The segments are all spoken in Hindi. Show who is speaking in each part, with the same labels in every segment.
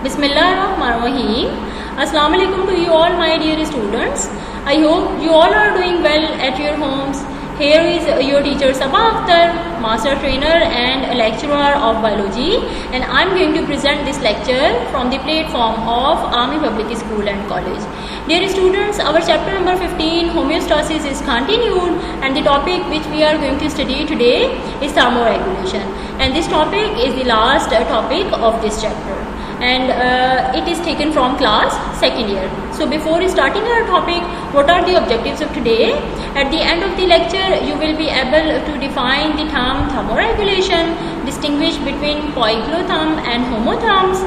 Speaker 1: Bismillahirrahmanirrahim. Assalamu alaikum to you all, my dear students. I hope you all are doing well at your homes. Here is your teacher Sabah Akhtar, master trainer and lecturer of biology, and I am going to present this lecture from the platform of Army Public School and College. Dear students, our chapter number 15 homeostasis is continued, and the topic which we are going to study today is thermoregulation, and this topic is the last topic of this chapter, and it is taken from class 2nd year. So before starting our topic, what are the objectives of today? At the end of the lecture, you will be able to define the term thermoregulation, distinguish between poikilotherm and homotherms,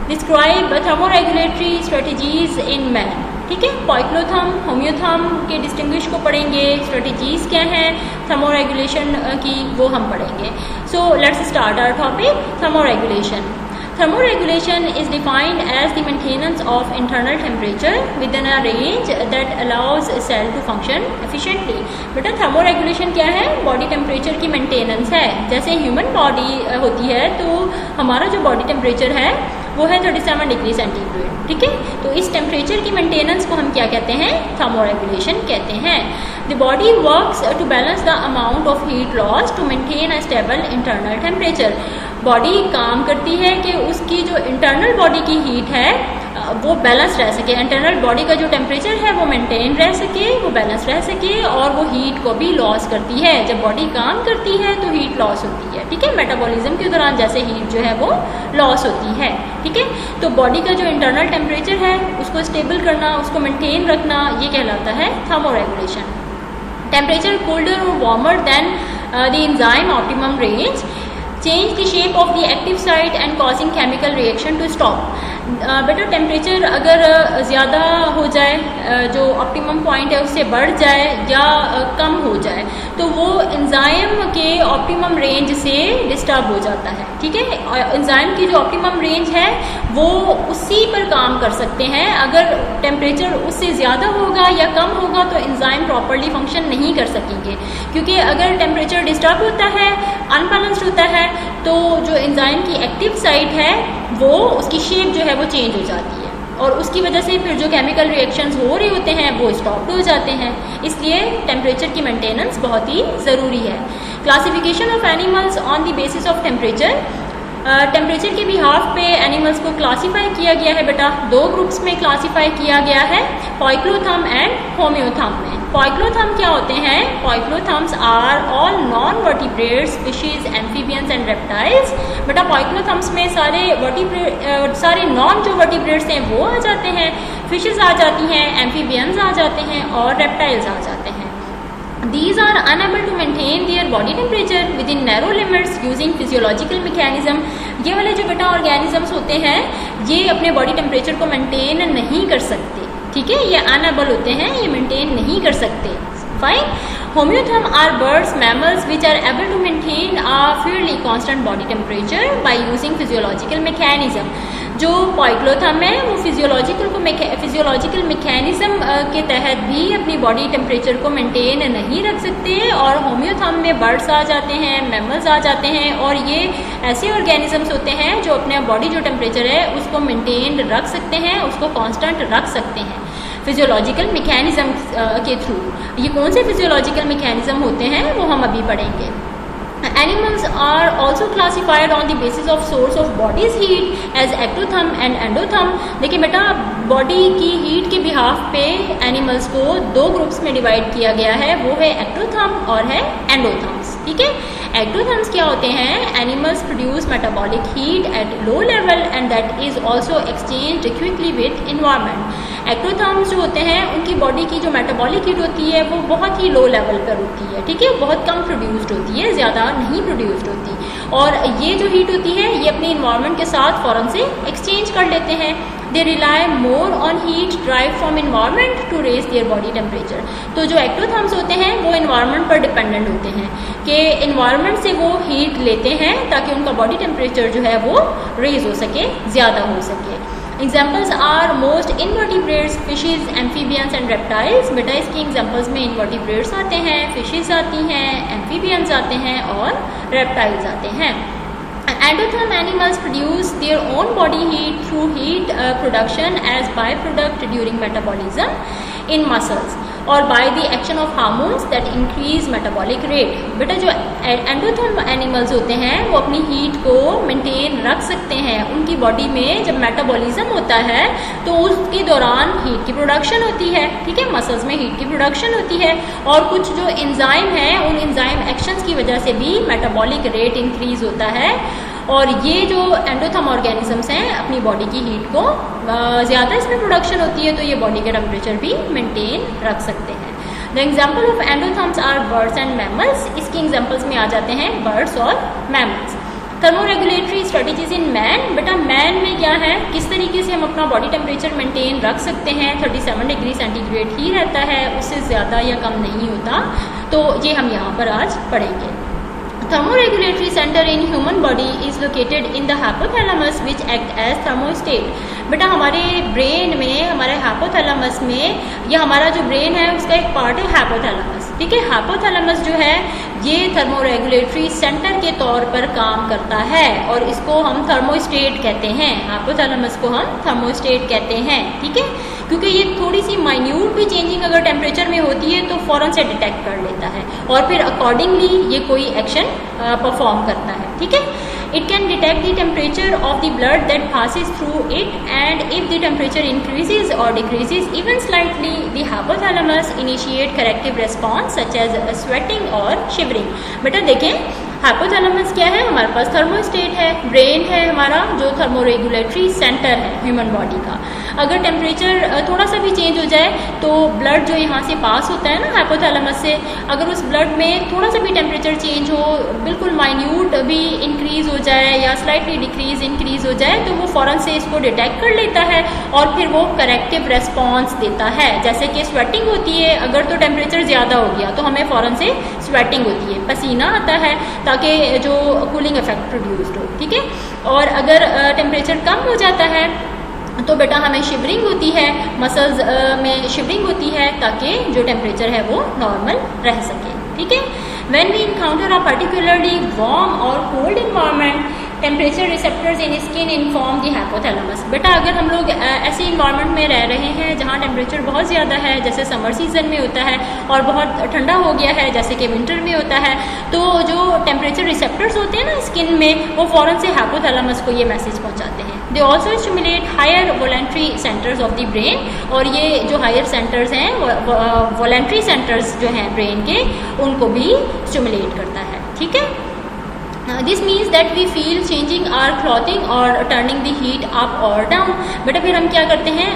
Speaker 1: describe thermoregulatory strategies in men. ठीक है, poikilotherm, homeotherm के डिस्टिंग्विश को पढ़ेंगे, स्ट्रेटजीज क्या हैं थर्मोरेगुलेशन की वो हम पढ़ेंगे. So let's start our topic. Thermoregulation. Thermoregulation is defined as the maintenance of internal temperature within a range that allows a cell to function efficiently. बेटा thermoregulation क्या है? बॉडी टेम्परेचर की मेंटेनेंस है. जैसे ह्यूमन बॉडी होती है तो हमारा जो बॉडी टेम्परेचर है वो है 37 डिग्री सेंटीग्रेड. ठीक है, तो इस टेम्परेचर की मेंटेनेंस को हम क्या कहते हैं? थर्मोरेगुलेशन कहते हैं. The body works to balance the amount of heat loss to maintain a stable internal temperature. Body काम करती है कि उसकी जो इंटरनल बॉडी की हीट है वो बैलेंस रह सके, इंटरनल बॉडी का जो टेम्परेचर है वो मेंटेन रह सके, वो बैलेंस रह सके, और वो हीट को भी लॉस करती है. जब बॉडी काम करती है तो हीट लॉस होती है. ठीक है, मेटाबॉलिज्म के दौरान जैसे हीट जो है वो लॉस होती है. ठीक है, तो बॉडी का जो इंटरनल टेम्परेचर है उसको स्टेबल करना, उसको मेंटेन रखना, ये कहलाता है थर्मोरेगुलेशन. टेम्परेचर कोल्डर और warmer than the enzyme optimum range change the shape of the active site and causing chemical reaction to stop. बेटा टेम्परेचर अगर ज़्यादा हो जाए, जो ऑप्टिमम पॉइंट है उससे बढ़ जाए या कम हो जाए तो वो एंजाइम के ऑप्टिमम रेंज से डिस्टर्ब हो जाता है. ठीक है, एंजाइम की जो ऑप्टिमम रेंज है वो उसी पर काम कर सकते हैं. अगर टेम्परेचर उससे ज़्यादा होगा या कम होगा तो एंजाइम प्रॉपरली फंक्शन नहीं कर सकेंगे, क्योंकि अगर टेम्परेचर डिस्टर्ब होता है, अनबैलेंस्ड होता है, तो जो एंजाइम की एक्टिव साइट है वो उसकी शेप जो है वो चेंज हो जाती है, और उसकी वजह से फिर जो केमिकल रिएक्शंस हो रहे होते हैं वो स्टॉप हो जाते हैं. इसलिए टेम्परेचर की मेंटेनेंस बहुत ही ज़रूरी है. Classification of animals on the basis of temperature. Temperature के बिहाफ पे एनिमल्स को क्लासीफाई किया गया है. बेटा दो ग्रुप्स में क्लासीफाई किया गया है, पोइकिलोथर्म एंड होम्योथर्म में. पोइकिलोथर्म क्या होते हैं? Poikilotherms are all non vertebrates species, amphibians and reptiles. बेटा पोइकिलोथर्म्स में सारे नॉन जो वर्टिब्रेट्स हैं वो आ जाते हैं, फिशेज आ जाती हैं, एम्फीबियंस आ जाते हैं और रेप्टाइल्स आ जाते हैं. These are unable to maintain their body temperature within narrow limits using physiological mechanism. ये वाले जो बेटा ऑर्गेनिजम्स होते हैं ये अपने बॉडी टेम्परेचर को मेंटेन नहीं कर सकते. ठीक है, ये अनएबल होते हैं, ये मेंटेन नहीं कर सकते. Fine. Homeotherm are birds, mammals which are able to maintain a fairly constant body temperature by using physiological mechanism. जो पोइकिलोथर्म है वो फिजियोलॉजिकल मैकेनिज्म के तहत भी अपनी बॉडी टेम्परेचर को मेंटेन नहीं रख सकते, और होम्योथर्म में बर्ड्स आ जाते हैं, मैमल्स आ जाते हैं, और ये ऐसे ऑर्गेनिजम्स होते हैं जो अपने बॉडी जो टेम्परेचर है उसको मेंटेन रख सकते हैं, उसको कांस्टेंट रख सकते हैं फिजियोलॉजिकल मैकेनिज्म के थ्रू. ये कौन से फिजियोलॉजिकल मैकेनिज्म होते हैं वो हम अभी पढ़ेंगे. Animals are also classified on the basis of source of body's heat as ectotherm and endotherm. देखिए बेटा बॉडी की हीट के बिहाफ पे एनिमल्स को दो ग्रुप्स में डिवाइड किया गया है, वो है एक्टोथर्म और है एंडोथर्म्स. ठीक है, एक्टोथर्म्स क्या होते हैं? Animals produce metabolic heat at low level and that is also exchange quickly with environment. Ectotherms जो होते हैं उनकी बॉडी की जो मेटाबॉलिक हीट होती है वो बहुत ही लो लेवल पर होती है. ठीक है, बहुत कम प्रोड्यूस्ड होती है, ज़्यादा नहीं प्रोड्यूस्ड होती, और ये जो हीट होती है ये अपने इन्वायरमेंट के साथ फ़ौरन से एक्सचेंज कर लेते हैं. They rely more on heat drive from environment to raise their body temperature. तो जो एक्टोथर्म्स होते हैं वो इन्वायरमेंट पर डिपेंडेंट होते हैं कि इन्वायरमेंट से वो हीट लेते हैं ताकि उनका बॉडी टेम्परेचर जो है वो रेज हो सके, ज़्यादा हो सके. Examples are most invertebrates, fishes, amphibians and reptiles. बेटा इसके एग्जाम्पल्स में इनवर्टिब्रेट्स आते हैं, फिशेज आती हैं, एम्फीबियंस आते हैं और रेप्टाइल्स आते हैं. Endotherm animals produce their own body heat through heat production as byproduct during metabolism in muscles or by the action of hormones that increase metabolic rate. बेटा जो एंडोथर्म एनिमल्स होते हैं वो अपनी हीट को मेंटेन रख सकते हैं, उनकी बॉडी में जब मेटाबॉलिज्म होता है तो उसके दौरान हीट की प्रोडक्शन होती है, ठीक है, मसल्स में हीट की प्रोडक्शन होती है और कुछ जो एंजाइम है उन एंजाइम एक्शंस की वजह से भी मेटाबॉलिक रेट इंक्रीज होता है और ये जो एंडोथर्म ऑर्गेनिजम्स हैं अपनी बॉडी की हीट को ज़्यादा इसमें प्रोडक्शन होती है तो ये बॉडी का टेम्परेचर भी मेंटेन रख सकते हैं। The example of endotherms are birds and mammals. इसके एग्जाम्पल्स में आ जाते हैं बर्ड्स और mammals. Thermoregulatory strategies in man. बेटा मैन में क्या है, किस तरीके से हम अपना बॉडी टेम्परेचर मेंटेन रख सकते हैं। 37 डिग्री सेंटीग्रेड ही रहता है, उससे ज़्यादा या कम नहीं होता, तो ये हम यहाँ पर आज पढ़ेंगे। Thermoregulatory center in human body is located in the hypothalamus which act as thermostat। बेटा हमारे ब्रेन में, हमारे हाइपोथैलेमस में, या हमारा जो ब्रेन है उसका एक पार्ट है हाइपोथैलेमस, ठीक है। हाइपोथैलेमस जो है ये थर्मोरेगुलेटरी सेंटर के तौर पर काम करता है और इसको हम थर्मोस्टेट कहते हैं। हाइपोथैलेमस को हम थर्मोस्टेट कहते हैं, ठीक है, क्योंकि ये थोड़ी सी माइन्यूट भी चेंजिंग अगर टेम्परेचर में होती है तो फ़ौरन से डिटेक्ट कर लेता है और फिर अकॉर्डिंगली ये कोई एक्शन परफॉर्म करता है, ठीक है। It can detect the temperature of the blood that passes through it, and if the temperature increases or decreases even slightly, the hypothalamus initiate corrective response such as sweating or shivering। बेटा देखें हाइपोथैलेमस क्या है, हमारे पास थर्मोस्टेट है, ब्रेन है हमारा जो थर्मोरेगुलेटरी सेंटर है ह्यूमन बॉडी का। अगर टेम्परेचर थोड़ा सा भी चेंज हो जाए तो ब्लड जो यहाँ से पास होता है ना हाइपोथैलेमस से, अगर उस ब्लड में थोड़ा सा भी टेम्परेचर चेंज हो, बिल्कुल माइन्यूट भी इंक्रीज हो जाए या स्लाइटली डिक्रीज इंक्रीज हो जाए तो वो फ़ौरन से इसको डिटेक्ट कर लेता है और फिर वो करेक्टिव रेस्पॉन्स देता है। जैसे कि स्वेटिंग होती है, अगर तो टेम्परेचर ज़्यादा हो गया तो हमें फ़ौरन से स्वेटिंग होती है, पसीना आता है ताकि जो कूलिंग इफेक्ट प्रोड्यूस्ड हो, ठीक है। और अगर टेम्परेचर कम हो जाता है तो बेटा हमें शिवरिंग होती है, मसल्स में शिवरिंग होती है ताकि जो टेम्परेचर है वो नॉर्मल रह सके, ठीक है। When we encounter a particularly warm or cold environment, temperature receptors in skin inform the hypothalamus. बेटा अगर हम लोग ऐसे इन्वायरमेंट में रह रहे हैं जहाँ टेम्परेचर बहुत ज़्यादा है, जैसे समर सीजन में होता है, और बहुत ठंडा हो गया है जैसे कि विंटर में होता है, तो जो टेम्परेचर रिसेप्टर्स होते हैं ना स्किन में, वो फ़ौरन से हाइपोथैलेमस को ये मैसेज पहुँचाते हैं। They also stimulate higher voluntary centres of the brain, और ये जो हायर सेंटर्स हैं वॉलेंट्री सेंटर्स जो हैं ब्रेन के, उनको भी स्टिमुलेट करता है, ठीक है। This means that we feel changing our clothing or turning the heat up or down. बेटा फिर हम क्या करते हैं,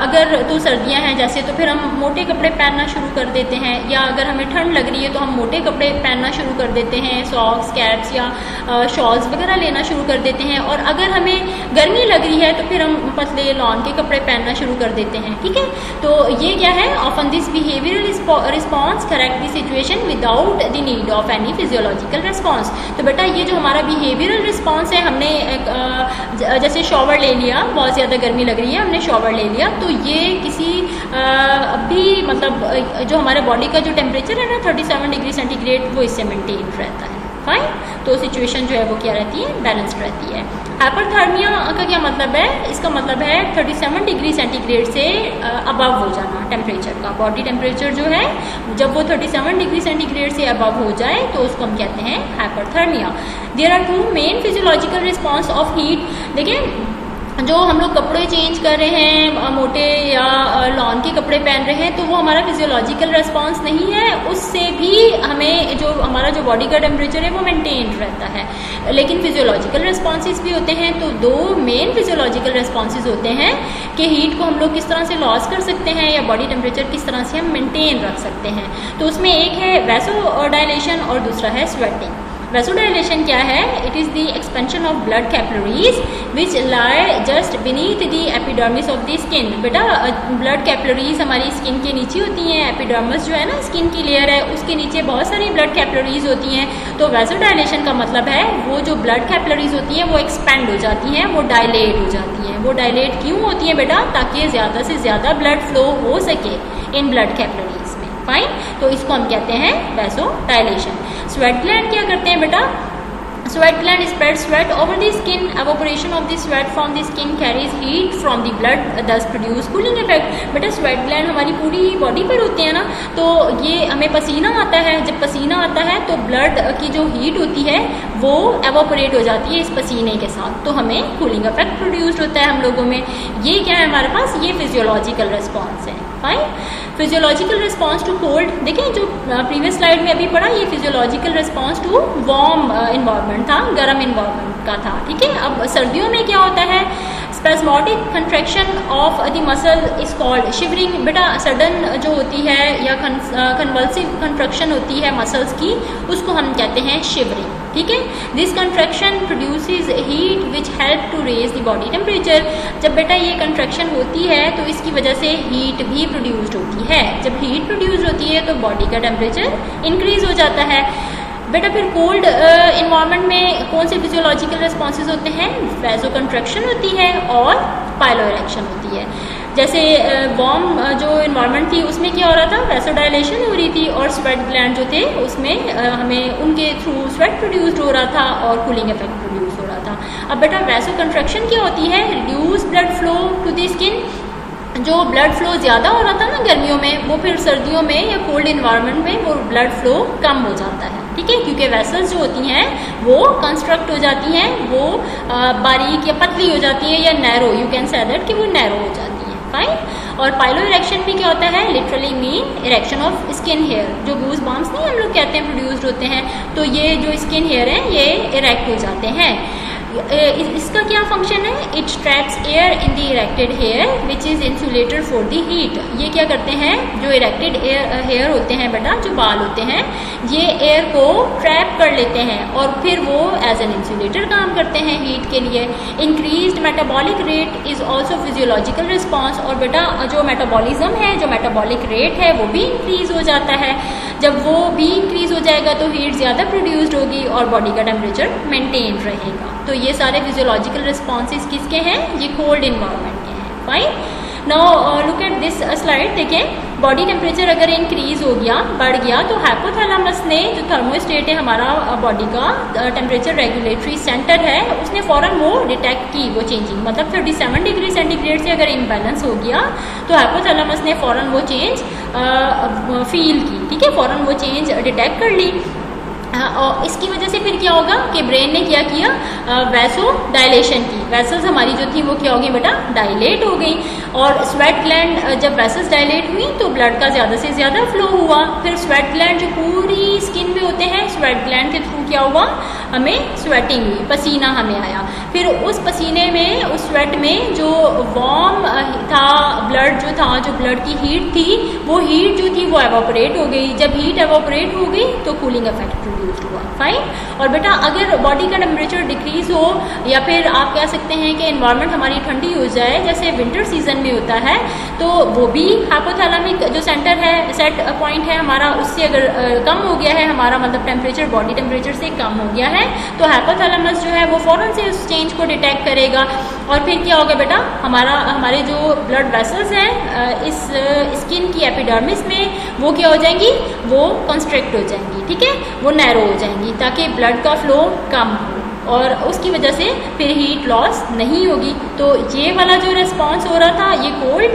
Speaker 1: अगर तो सर्दियां हैं जैसे, तो फिर हम मोटे कपड़े पहनना शुरू कर देते हैं, या अगर हमें ठंड लग रही है तो हम मोटे कपड़े पहनना शुरू कर देते हैं, सॉक्स, कैप्स या शॉल्स वगैरह लेना शुरू कर देते हैं। और अगर हमें गर्मी लग रही है तो फिर हम पतले लॉन के कपड़े पहनना शुरू कर देते हैं, ठीक है। तो ये क्या है, often this behavioural response correct the situation without the need of any physiological response. तो बेटा ये जो हमारा बिहेवियरल रिस्पॉन्स है, हमने जैसे शॉवर ले लिया, बहुत ज़्यादा गर्मी लग रही है, हमने शॉवर ले लिया, तो ये किसी भी मतलब जो हमारे बॉडी का जो टेम्परेचर है ना 37 डिग्री सेंटीग्रेड, वो इससे मेंटेन रहता है, फाइन। तो सिचुएशन जो है वो क्या रहती है, बैलेंस्ड रहती है। हाइपरथर्मिया का क्या मतलब है, इसका मतलब है 37 डिग्री सेंटीग्रेड से अबव हो जाना टेम्परेचर का। बॉडी टेम्परेचर जो है जब वो 37 डिग्री सेंटीग्रेड से अबव हो जाए तो उसको हम कहते हैं hyperthermia. There are two main physiological response of heat. देखिए जो हम लोग कपड़े चेंज कर रहे हैं, मोटे या लॉन के कपड़े पहन रहे हैं, तो वो हमारा फिजियोलॉजिकल रिस्पॉन्स नहीं है, उससे भी हमें जो हमारा जो बॉडी का टेम्परेचर है वो मेंटेन रहता है। लेकिन फिजियोलॉजिकल रिस्पॉन्सेज भी होते हैं, तो दो मेन फिजियोलॉजिकल रिस्पॉन्सेज होते हैं कि हीट को हम लोग किस तरह से लॉस कर सकते हैं या बॉडी टेम्परेचर किस तरह से हम मेंटेन रख सकते हैं। तो उसमें एक है वैसोडाइलेशन और दूसरा है स्वेटिंग। वैसोडाइलेशन क्या है, it is the expansion of blood capillaries which lie just beneath the epidermis of the skin. बेटा ब्लड कैपिलरीज हमारी स्किन के नीचे होती हैं, एपिडर्मिस जो है ना स्किन की लेयर है, उसके नीचे बहुत सारी ब्लड कैपिलरीज होती हैं। तो वैसोडाइलेशन का मतलब है वो जो ब्लड कैपिलरीज होती हैं वो एक्सपेंड हो जाती हैं, वो डायलेट हो जाती हैं। वो डायलेट क्यों होती हैं बेटा, ताकि ज़्यादा से ज़्यादा ब्लड फ्लो हो सके इन ब्लड कैपिलरीज में, फाइन। तो इसको हम कहते हैं वैसोडाइलेशन। स्वेट ग्लैंड क्या करते हैं बेटा, Sweat gland spreads sweat over the skin. Evaporation of the sweat from the skin carries heat from the blood, thus produce cooling effect. बेटा sweat gland हमारी पूरी बॉडी पर होते हैं ना, तो ये हमें पसीना आता है, जब पसीना आता है तो ब्लड की जो हीट होती है वो एवोपरेट हो जाती है इस पसीने के साथ, तो हमें कूलिंग इफेक्ट प्रोड्यूस्ड होता है हम लोगों में। ये क्या है हमारे पास, ये फिजियोलॉजिकल रिस्पॉन्स है। Fine, physiological response to cold, देखें जो प्रीवियस स्लाइड में अभी पढ़ा, ये physiological response to warm environment था, गर्म इन्वायरमेंट का था। ठीक है, अब सर्दियों में क्या होता है, spasmodic contraction of the muscle is called shivering. बेटा सडन जो होती है या कन्वल्सिव कंट्रैक्शन होती है मसल्स की, उसको हम कहते हैं शिवरिंग। ठीक है, this contraction produces heat which help to raise the body temperature. जब बेटा ये कंट्रैक्शन होती है तो इसकी वजह से हीट भी प्रोड्यूस्ड होती है। जब हीट प्रोड्यूस्ड होती है तो बॉडी का टेम्परेचर इंक्रीज हो जाता है। बेटा फिर कोल्ड इन्वायरमेंट में कौन से फिजियोलॉजिकल रिस्पॉन्सेज होते हैं, वैसो कंट्रैक्शन होती है और पाइलो इरेक्शन होती है। जैसे वार्म जो इन्वायरमेंट थी उसमें क्या हो रहा था, वैसो डायलेशन हो रही थी, और स्वेट ग्लैंड जो थे उसमें हमें उनके थ्रू स्वेट प्रोड्यूस्ड हो रहा था और कूलिंग इफेक्ट प्रोड्यूस हो रहा था। अब बेटा वैसो कंट्रैक्शन क्या होती है, reduce blood flow to the skin. जो ब्लड फ्लो ज़्यादा हो रहा था ना गर्मियों में, वो फिर सर्दियों में या कोल्ड इन्वायरमेंट में वो ब्लड फ्लो कम हो जाता है। ठीक है, क्योंकि वेसल्स जो होती हैं वो कंस्ट्रक्ट हो जाती हैं, वो बारीक या पतली हो जाती है, या narrow, you can say that कि वो नैरो हो जाती है। फाइन, और पाइलो इरेक्शन भी क्या होता है, literally mean erection of skin hair. जो गूज बम्प्स नहीं हम लोग कहते हैं प्रोड्यूस्ड होते हैं, तो ये जो स्किन हेयर हैं ये इरेक्ट हो जाते हैं। इसका क्या फंक्शन है, it traps air in the erected hair which is insulator for the heat. ये क्या करते हैं, जो इरेक्टेड हेयर होते हैं बेटा, जो बाल होते हैं, ये एयर को ट्रैप कर लेते हैं और फिर वो एज एन इंसुलेटर काम करते हैं हीट के लिए। Increased metabolic rate is also physiological response. और बेटा जो मेटाबॉलिज्म है, जो मेटाबॉलिक रेट है, वो भी इंक्रीज हो जाता है। जब वो भी इंक्रीज हो जाएगा तो हीट ज़्यादा प्रोड्यूस्ड होगी और बॉडी का टेम्परेचर मेंटेन रहेगा। तो ये सारे फिजियोलॉजिकल रिस्पॉन्सेज किसके हैं, ये कोल्ड इन्वायरमेंट के हैं। Fine, now look at this slide. देखें बॉडी टेम्परेचर अगर इंक्रीज हो गया, बढ़ गया, तो हाइपोथैलेमस ने, जो थर्मोस्टेट है हमारा बॉडी का टेम्परेचर रेगुलेटरी सेंटर है, उसने फ़ौरन वो डिटेक्ट की वो चेंजिंग। मतलब 37 डिग्री सेंटीग्रेड से अगर इम्बैलेंस हो गया तो हाइपोथैलेमस ने फ़ौरन वो चेंज फील की। ठीक है, फ़ौरन वो चेंज डिटेक्ट कर ली। और इसकी वजह से फिर क्या होगा कि ब्रेन ने क्या किया, वैसो डायलेशन की। वेसल्स हमारी जो थी वो क्या हो गई बेटा, डायलेट हो गई। और स्वेट ग्लैंड जब वेसल्स डायलेट हुई तो ब्लड का ज़्यादा से ज़्यादा फ्लो हुआ। फिर स्वेट ग्लैंड जो पूरी स्किन में होते हैं, स्वेट ग्लैंड के थ्रू क्या हुआ, हमें स्वेटिंग हुई, पसीना हमें आया। फिर उस पसीने में, उस स्वेट में जो वार्म था ब्लड, जो था, जो ब्लड की हीट थी, वो हीट जो थी वो एवोपरेट हो गई। जब हीट एवोपरेट हो गई तो कूलिंग इफेक्ट प्रोड्यूस हुआ। फाइन, और बेटा अगर बॉडी का टेम्परेचर डिक्रीज हो, या फिर आप कह सकते हैं कि एनवायरनमेंट हमारी ठंडी हो जाए, जैसे विंटर सीजन में होता है, तो वो भी हाइपोथैलेमिक जो सेंटर है, सेट पॉइंट है हमारा, उससे अगर कम हो गया है हमारा, मतलब टेम्परेचर बॉडी टेम्परेचर से कम हो गया है, तो हाइपोथैलेमस जो है वो फ़ौरन से उस चेंज को डिटेक्ट करेगा। और फिर क्या होगा बेटा, हमारे जो ब्लड वेसल्स हैं इस स्किन की एपिडर्मिस में, वो क्या हो जाएंगी, वो कंस्ट्रिक्ट हो जाएंगी। ठीक है, वो नैरो हो जाएंगी ताकि ब्लड का फ्लो कम हो, और उसकी वजह से फिर हीट लॉस नहीं होगी। तो ये वाला जो रिस्पॉन्स हो रहा था, ये कोल्ड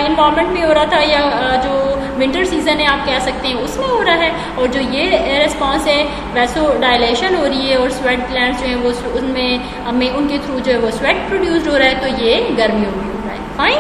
Speaker 1: इन्वायरमेंट में हो रहा था, या जो विंटर सीजन है आप कह सकते हैं उसमें हो रहा है। और जो ये रिस्पॉन्स है, वैसो डायलेशन हो रही है और स्वेट ग्लैंड्स जो है वो उनमें हमें उनके थ्रू जो है वो स्वेट प्रोड्यूस्ड हो रहा है, तो ये गर्मियों में हो रहा है। Fine,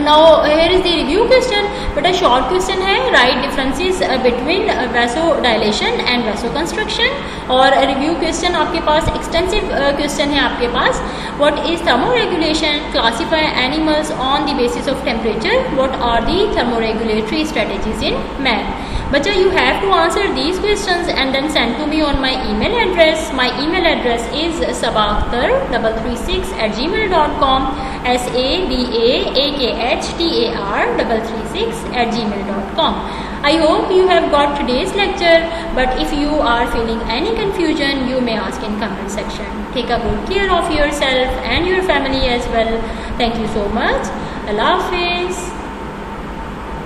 Speaker 1: now here is the review question. बेटा शॉर्ट क्वेश्चन है, write differences between vasodilation and vasoconstriction. और रिव्यू क्वेश्चन आपके पास एक्सटेंसिव क्वेश्चन है आपके पास। What is thermoregulation, classify animals on the basis of temperature, what are the thermoregulatory strategies in man. बच्चा you have to answer these questions and then send to me on my email address. My email address is sabakhtar336@gmail.com, sabakhtar336@gmail.com. I hope you have got today's lecture, but if you are feeling any confusion, you may ask in comment section. Take a good care of yourself and your family as well. Thank you so much. Allah Hafiz.